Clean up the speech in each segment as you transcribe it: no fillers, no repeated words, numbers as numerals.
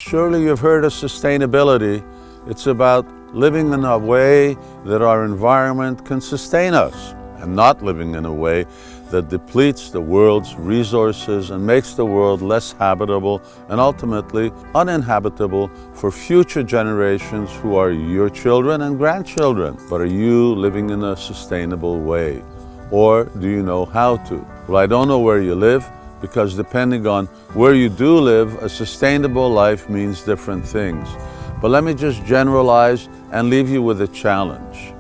Surely you've heard of sustainability. It's about living in a way that our environment can sustain us, and not living in a way that depletes the world's resources and makes the world less habitable and ultimately uninhabitable for future generations who are your children and grandchildren. But are you living in a sustainable way? Or do you know how to? Well, I don't know where you live, because depending on where you do live, a sustainable life means different things. But let me just generalize and leave you with a challenge.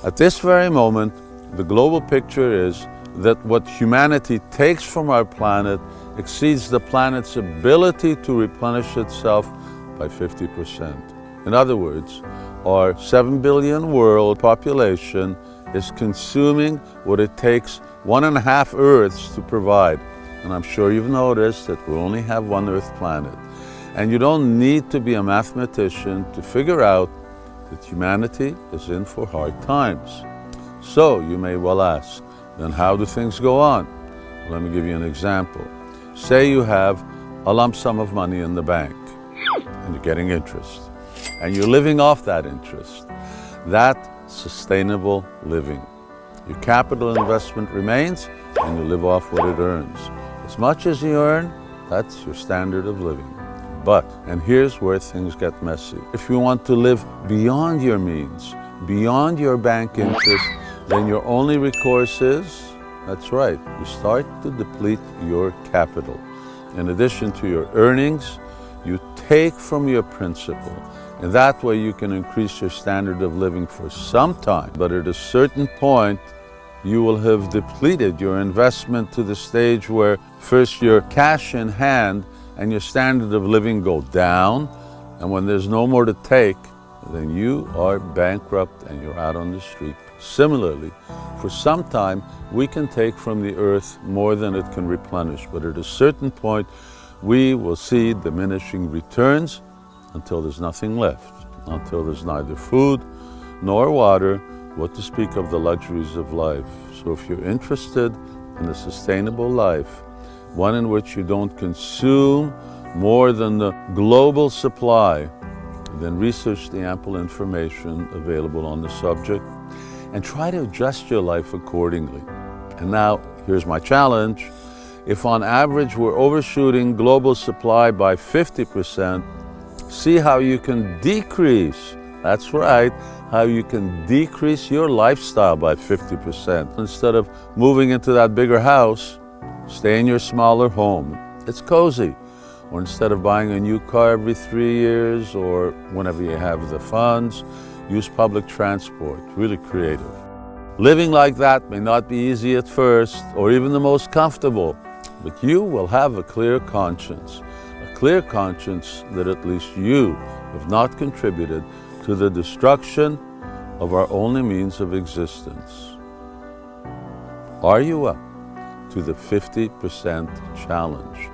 At this very moment, the global picture is that what humanity takes from our planet exceeds the planet's ability to replenish itself by 50%. In other words, our 7 billion world population is consuming what it takes 1.5 Earths to provide. And I'm sure you've noticed that we only have one Earth planet. And you don't need to be a mathematician to figure out that humanity is in for hard times. So you may well ask, then how do things go on? Let me give you an example. Say you have a lump sum of money in the bank and you're getting interest and you're living off that interest. That's sustainable living. Your capital investment remains and you live off what it earns. As much as you earn, that's your standard of living. But, and here's where things get messy, if you want to live beyond your means, beyond your bank interest, then your only recourse is, that's right, you start to deplete your capital. In addition to your earnings, you take from your principal. And that way you can increase your standard of living for some time. But at a certain point, you will have depleted your investment to the stage where first your cash in hand and your standard of living go down. And when there's no more to take, then you are bankrupt and you're out on the street. Similarly, for some time, we can take from the earth more than it can replenish, but at a certain point, we will see diminishing returns until there's nothing left, until there's neither food nor water, what to speak of the luxuries of life. So if you're interested in a sustainable life, one in which you don't consume more than the global supply, then research the ample information available on the subject and try to adjust your life accordingly. And now, here's my challenge. If on average we're overshooting global supply by 50%, see how you can decrease, that's right, how you can decrease your lifestyle by 50%. Instead of moving into that bigger house, stay in your smaller home. It's cozy. Or instead of buying a new car every 3 years or whenever you have the funds, use public transport. Really creative. Living like that may not be easy at first or even the most comfortable, but you will have a clear conscience that at least you have not contributed to the destruction of our only means of existence. Are you up to the 50% challenge?